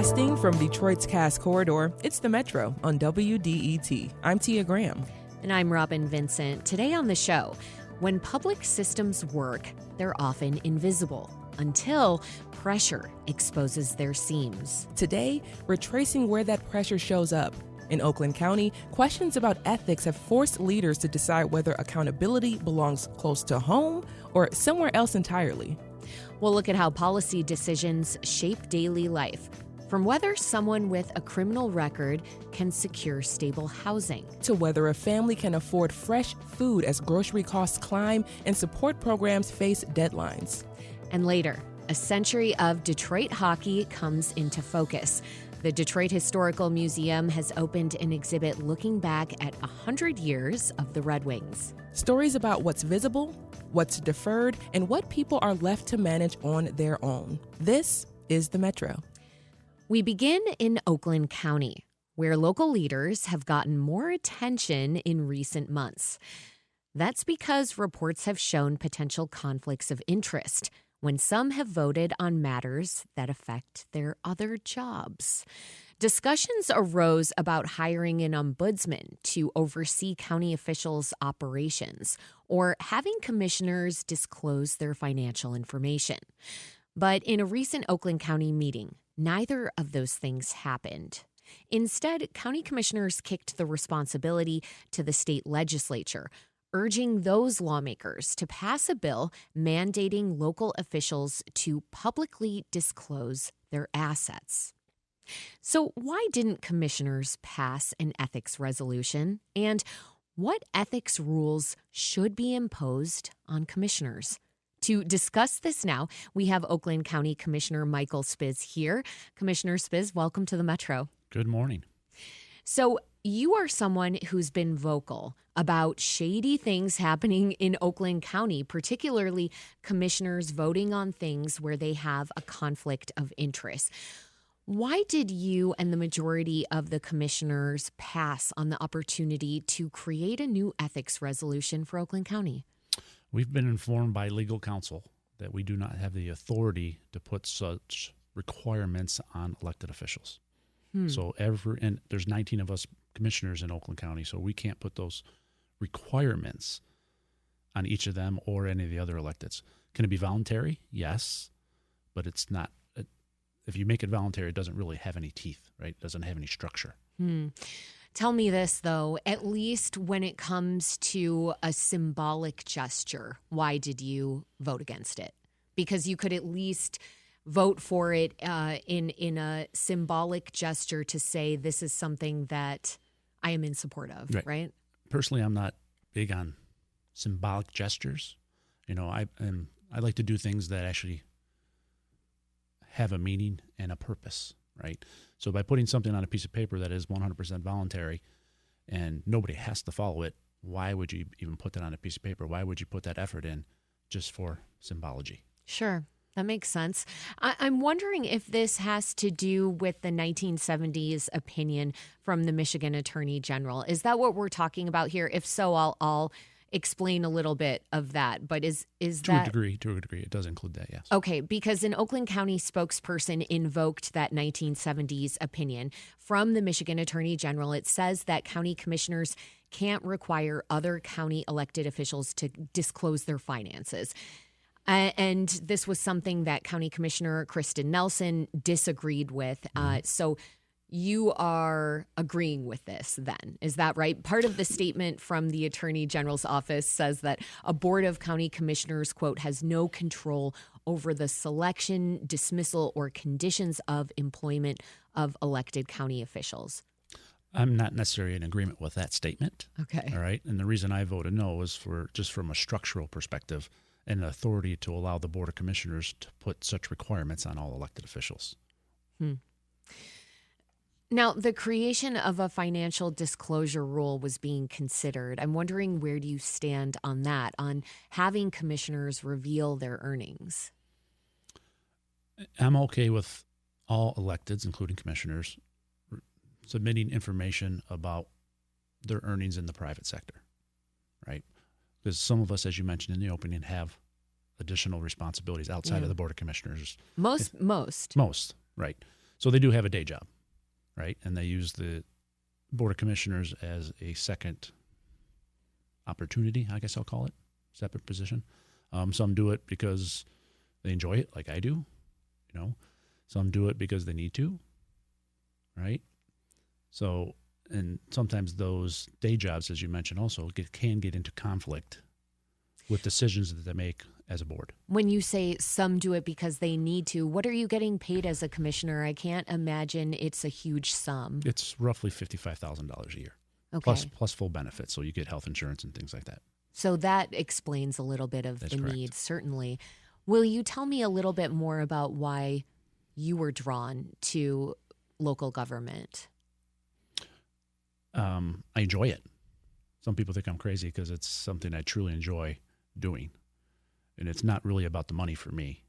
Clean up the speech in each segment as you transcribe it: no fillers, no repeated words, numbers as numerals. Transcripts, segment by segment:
Broadcasting from Detroit's Cass Corridor, it's the Metro on WDET. I'm Tia Graham. And I'm Robyn Vincent. Today on the show, when public systems work, they're often invisible until pressure exposes their seams. Today, we're tracing where that pressure shows up. In Oakland County, questions about ethics have forced leaders to decide whether accountability belongs close to home or somewhere else entirely. We'll look at how policy decisions shape daily life, from whether someone with a criminal record can secure stable housing, to whether a family can afford fresh food as grocery costs climb and support programs face deadlines. And later, a century of Detroit hockey comes into focus. The Detroit Historical Museum has opened an exhibit looking back at 100 years of the Red Wings. Stories about what's visible, what's deferred, and what people are left to manage on their own. This is the Metro. We begin in Oakland County, where local leaders have gotten more attention in recent months. That's because reports have shown potential conflicts of interest when some have voted on matters that affect their other jobs. Discussions arose about hiring an ombudsman to oversee county officials' operations or having commissioners disclose their financial information. But in a recent Oakland County meeting, neither of those things happened. Instead, county commissioners kicked the responsibility to the state legislature, urging those lawmakers to pass a bill mandating local officials to publicly disclose their assets. So why didn't commissioners pass an ethics resolution? And what ethics rules should be imposed on commissioners? To discuss this now, we have Oakland County Commissioner Michael Spisz here. Commissioner Spisz, welcome to the Metro. Good morning. So you are someone who's been vocal about shady things happening in Oakland County, particularly commissioners voting on things where they have a conflict of interest. Why did you and the majority of the commissioners pass on the opportunity to create a new ethics resolution for Oakland County? We've been informed by legal counsel that we do not have the authority to put such requirements on elected officials. So and there's 19 of us commissioners in Oakland County, so we can't put those requirements on each of them or any of the other electeds. Can it be voluntary? Yes, but it's not. If you make it voluntary, it doesn't really have any teeth, right? It doesn't have any structure. Tell me this, though, at least when it comes to a symbolic gesture, why did you vote against it? Because you could at least vote for it in a symbolic gesture to say this is something that I am in support of, right? Personally, I'm not big on symbolic gestures. I like to do things that actually have a meaning and a purpose, right? So by putting something on a piece of paper that is 100% voluntary and nobody has to follow it, why would you even put that on a piece of paper? Why would you put that effort in just for symbology? Sure. That makes sense. I'm wondering if this has to do with the 1970s opinion from the Michigan Attorney General. Is that what we're talking about here? If so, I'll explain a little bit of that. But is to that a degree, it does include that, yes. Okay, because an Oakland County spokesperson invoked that 1970s opinion from the Michigan Attorney General. It says that county commissioners can't require other county elected officials to disclose their finances. And this was something that County Commissioner Kristen Nelson disagreed with. So you are agreeing with this then, is that right? Part of the statement from the Attorney General's office says that a board of county commissioners, quote, has no control over the selection, dismissal, or conditions of employment of elected county officials. I'm not necessarily in agreement with that statement. Okay. All right. And the reason I voted no is just from a structural perspective and the authority to allow the Board of Commissioners to put such requirements on all elected officials. Now, the creation of a financial disclosure rule was being considered. I'm wondering, where do you stand on that, on having commissioners reveal their earnings? I'm okay with all electeds, including commissioners, submitting information about their earnings in the private sector, right? Because some of us, as you mentioned in the opening, have additional responsibilities outside of the Board of Commissioners. Most, right. So they do have a day job, right? And they use the Board of Commissioners as a second opportunity, I guess I'll call it, separate position. Some do it because they enjoy it, like I do. Some do it because they need to, right? So, and sometimes those day jobs, as you mentioned, also can get into conflict with decisions that they make as a board. When you say some do it because they need to, what are you getting paid as a commissioner? I can't imagine it's a huge sum. It's roughly $55,000 a year, plus full benefits. So you get health insurance and things like that. So that explains a little bit of the needs, certainly. Will you tell me a little bit more about why you were drawn to local government? I enjoy it. Some people think I'm crazy because it's something I truly enjoy doing. And it's not really about the money for me.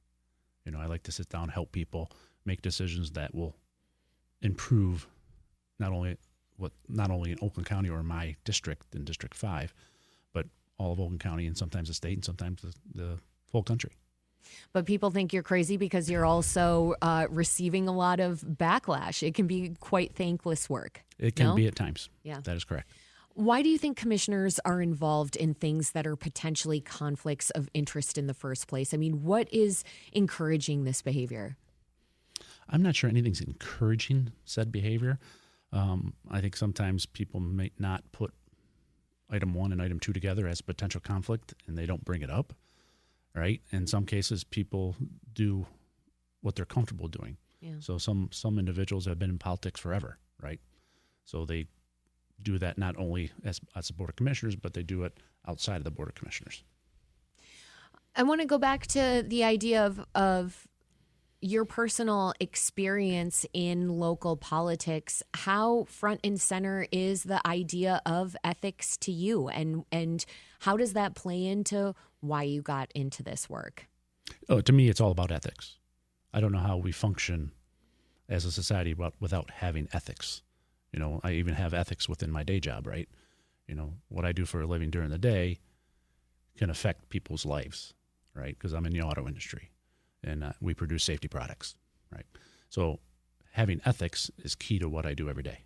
I like to sit down, help people, make decisions that will improve not only in Oakland County or my district in District 5, but all of Oakland County and sometimes the state and sometimes the full country. But people think you're crazy because you're also receiving a lot of backlash. It can be quite thankless work. It can be at times. Yeah. That is correct. Why do you think commissioners are involved in things that are potentially conflicts of interest in the first place? I mean, what is encouraging this behavior? I'm not sure anything's encouraging said behavior. I think sometimes people may not put item 1 and item 2 together as a potential conflict, and they don't bring it up, right? In some cases, people do what they're comfortable doing. Yeah. So some individuals have been in politics forever, right? So they do that not only as a Board of Commissioners, but they do it outside of the Board of Commissioners. I want to go back to the idea of your personal experience in local politics. How front and center is the idea of ethics to you, and how does that play into why you got into this work? Oh, to me, it's all about ethics. I don't know how we function as a society without having ethics. I even have ethics within my day job, right? What I do for a living during the day can affect people's lives, right? Because I'm in the auto industry and we produce safety products, right? So having ethics is key to what I do every day.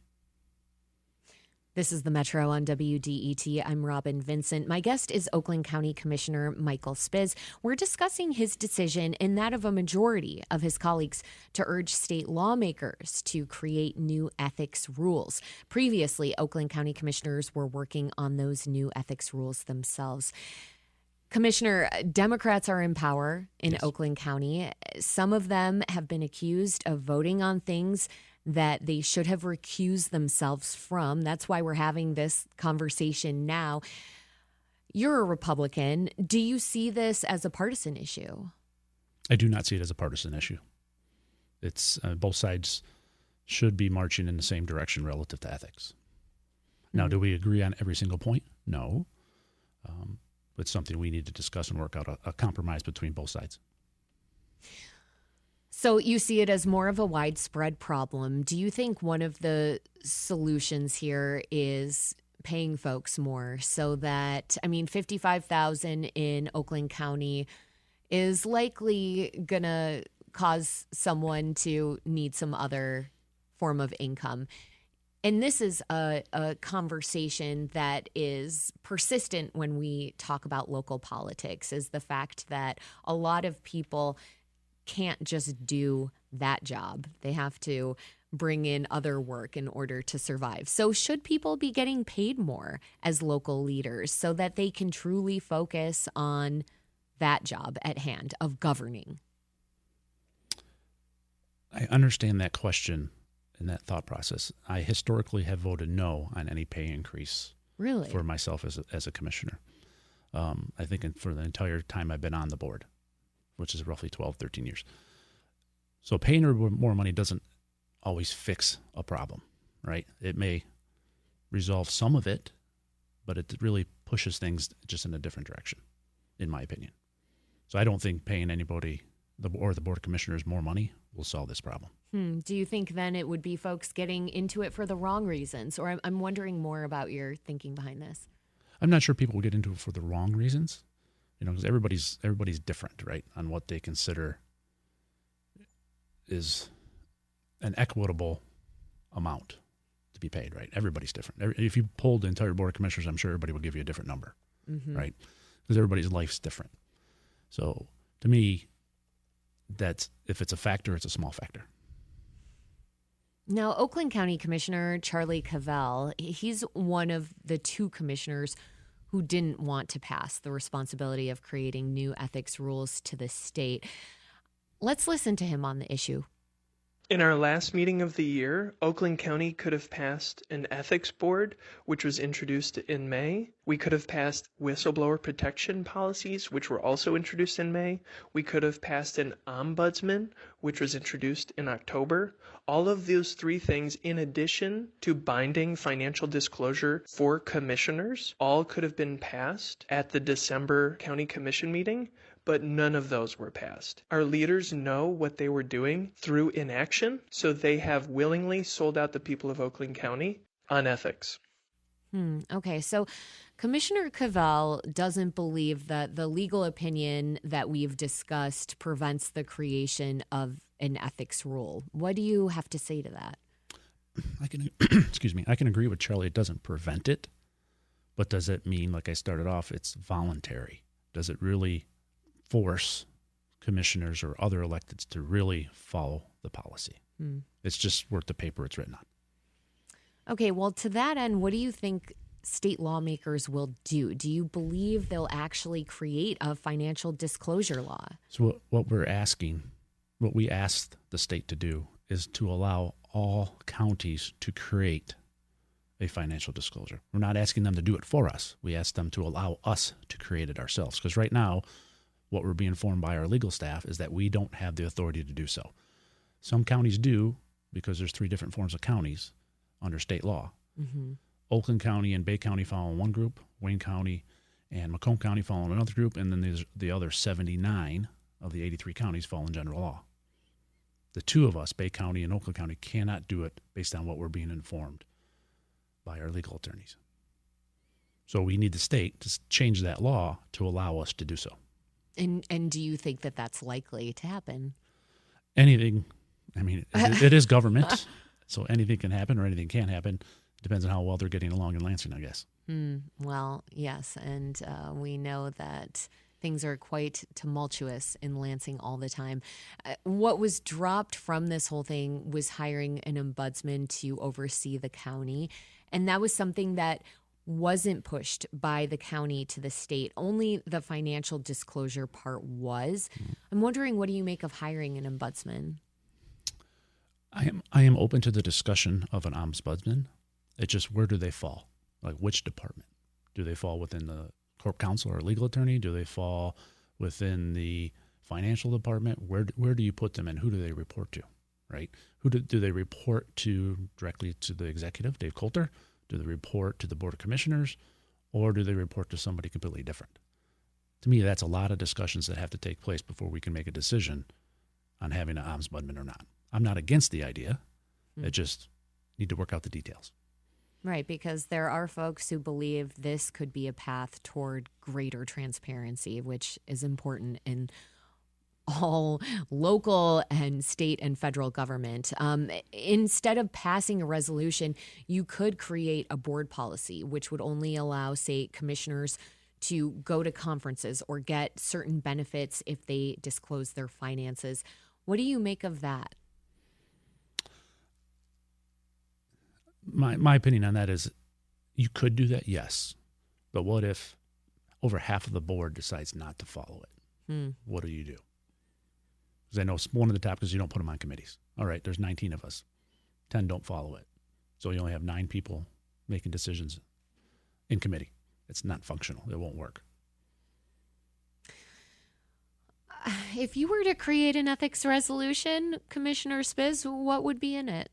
This is the Metro on WDET. I'm Robyn Vincent. My guest is Oakland County Commissioner Michael Spisz. We're discussing his decision and that of a majority of his colleagues to urge state lawmakers to create new ethics rules. Previously, Oakland County commissioners were working on those new ethics rules themselves. Commissioner, Democrats are in power in Oakland County. Some of them have been accused of voting on things that they should have recused themselves from. That's why we're having this conversation now. You're a Republican. Do you see this as a partisan issue? I do not see it as a partisan issue. It's both sides should be marching in the same direction relative to ethics. Now, do we agree on every single point? No. It's something we need to discuss and work out a compromise between both sides. So you see it as more of a widespread problem. Do you think one of the solutions here is paying folks more so that, $55,000 in Oakland County is likely going to cause someone to need some other form of income? And this is a conversation that is persistent when we talk about local politics, is the fact that a lot of people can't just do that job. They have to bring in other work in order to survive. So should people be getting paid more as local leaders so that they can truly focus on that job at hand of governing? I understand that question and that thought process. I historically have voted no on any pay increase for myself as a commissioner. I think for the entire time I've been on the board, which is roughly 12, 13 years. So paying her more money doesn't always fix a problem, right? It may resolve some of it, but it really pushes things just in a different direction, in my opinion. So I don't think paying anybody or the Board of Commissioners more money will solve this problem. Do you think then it would be folks getting into it for the wrong reasons? Or I'm wondering more about your thinking behind this. I'm not sure people will get into it for the wrong reasons. Because everybody's different, right, on what they consider is an equitable amount to be paid, right? Everybody's different. If you polled the entire board of commissioners, I'm sure everybody will give you a different number, right? Because everybody's life's different. So to me, that's, if it's a factor, it's a small factor. Now, Oakland County Commissioner Charlie Cavell, he's one of the two commissioners who didn't want to pass the responsibility of creating new ethics rules to the state. Let's listen to him on the issue. In our last meeting of the year, Oakland County could have passed an ethics board, which was introduced in May. We could have passed whistleblower protection policies, which were also introduced in May. We could have passed an ombudsman, which was introduced in October. All of those three things, in addition to binding financial disclosure for commissioners, all could have been passed at the December County Commission meeting, but none of those were passed. Our leaders know what they were doing through inaction, so they have willingly sold out the people of Oakland County on ethics. Okay, so Commissioner Cavell doesn't believe that the legal opinion that we've discussed prevents the creation of an ethics rule. What do you have to say to that? I can, I can agree with Charlie. It doesn't prevent it, but does it mean, like I started off, it's voluntary? Does it really force commissioners or other electeds to really follow the policy? It's just worth the paper it's written on. Okay, well, to that end, what do you think state lawmakers will do? Do you believe they'll actually create a financial disclosure law? So what we asked the state to do is to allow all counties to create a financial disclosure. We're not asking them to do it for us. We asked them to allow us to create it ourselves. Because right now, what we're being informed by our legal staff is that we don't have the authority to do so. Some counties do, because there's 3 different forms of counties under state law. Oakland County and Bay County fall in one group, Wayne County and Macomb County fall in another group, and then there's the other 79 of the 83 counties fall in general law. The 2 of us, Bay County and Oakland County, cannot do it based on what we're being informed by our legal attorneys. So we need the state to change that law to allow us to do so. And do you think that that's likely to happen? Anything, I mean, it is government, so anything can happen or anything can't happen. It depends on how well they're getting along in Lansing, I guess. Well, yes, and we know that things are quite tumultuous in Lansing all the time. What was dropped from this whole thing was hiring an ombudsman to oversee the county, and that was something that wasn't pushed by the county to the state. Only the financial disclosure part was. I'm wondering, what do you make of hiring an ombudsman? I am open to the discussion of an ombudsman. It's just, where do they fall? Like, which department? Do they fall within the corp counsel or legal attorney? Do they fall within the financial department? Where do you put them, and who do they report to, right? Who do they report to directly to the executive, Dave Coulter? Do they report to the Board of Commissioners, or do they report to somebody completely different? To me, that's a lot of discussions that have to take place before we can make a decision on having an ombudsman or not. I'm not against the idea. I just need to work out the details. Right, because there are folks who believe this could be a path toward greater transparency, which is important in all local and state and federal government. Instead of passing a resolution, you could create a board policy, which would only allow, say, commissioners to go to conferences or get certain benefits if they disclose their finances. What do you make of that? My opinion on that is, you could do that, yes. But what if over half of the board decides not to follow it? What do you do? Because I know one of the topics, you don't put them on committees. All right, there's 19 of us. 10 don't follow it. So you only have 9 people making decisions in committee. It's not functional. It won't work. If you were to create an ethics resolution, Commissioner Spisz, what would be in it?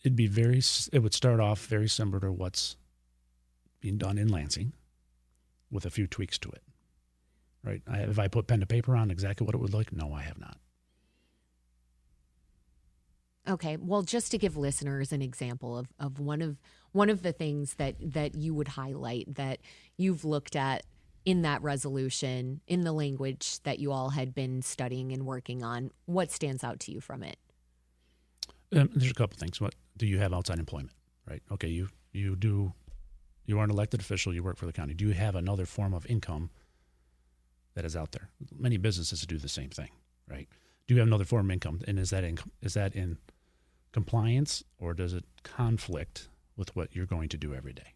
It would start off very similar to what's being done in Lansing, with a few tweaks to it. Right? Have I put pen to paper on exactly what it would look like? No, I have not. Okay, well, just to give listeners an example of one of the things that you would highlight that you've looked at in that resolution, in the language that you all had been studying and working on? What stands out to you from it? There's a couple things. What do you have outside employment, right? Okay, you are an elected official, you work for the county. Do you have another form of income that is out there? Many businesses do the same thing, right? Do you have another form of income, and is that in compliance, or does it conflict with what you're going to do every day,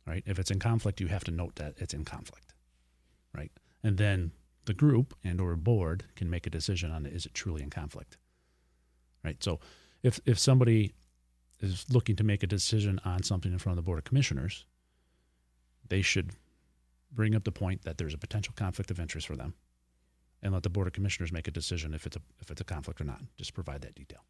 right? If it's in conflict, you have to note that it's in conflict, right? And then the group and or board can make a decision on is it truly in conflict, right? So if somebody is looking to make a decision on something in front of the Board of Commissioners, they should bring up the point that there's a potential conflict of interest for them, and let the Board of Commissioners make a decision if it's a conflict or not. Just provide that detail.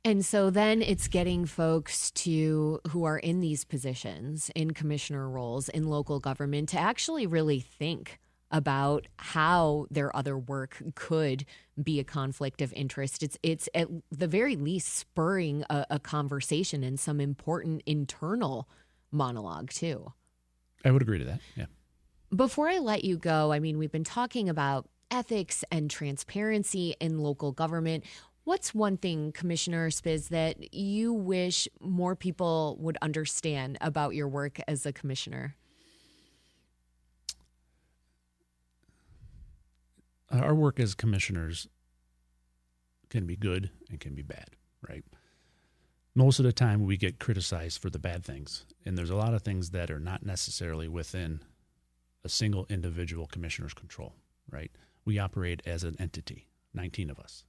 And so then it's getting folks who are in these positions, in commissioner roles, in local government, to actually really think about how their other work could be a conflict of interest. It's at the very least spurring a conversation and some important internal monologue too. I would agree to that, yeah. Before I let you go, I mean, we've been talking about ethics and transparency in local government. What's one thing, Commissioner Spisz, that you wish more people would understand about your work as a commissioner? Our work as commissioners can be good and can be bad, right? Most of the time we get criticized for the bad things, and there's a lot of things that are not necessarily within a single individual commissioner's control, right? We operate as an entity, 19 of us,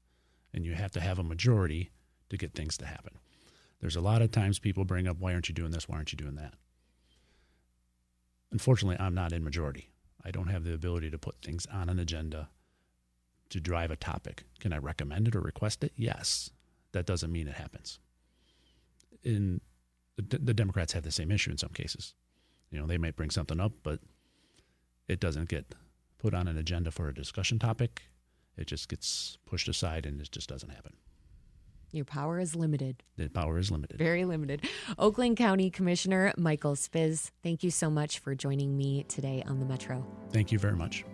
and you have to have a majority to get things to happen. There's a lot of times people bring up, why aren't you doing this? Why aren't you doing that? Unfortunately, I'm not in majority. I don't have the ability to put things on an agenda to drive a topic. Can I recommend it or request it? Yes. That doesn't mean it happens. The Democrats have the same issue in some cases. They might bring something up, but it doesn't get put on an agenda for a discussion topic. It just gets pushed aside, and it just doesn't happen. Your power is limited. The power is limited. Very limited. Oakland County Commissioner Michael Spisz, thank you so much for joining me today on the Metro. Thank you very much.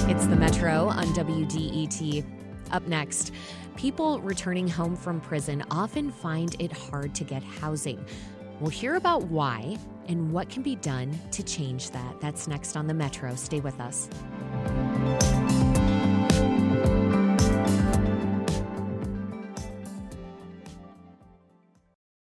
It's the Metro on WDET. Up next, people returning home from prison often find it hard to get housing. We'll hear about why and what can be done to change that. That's next on the Metro. Stay with us.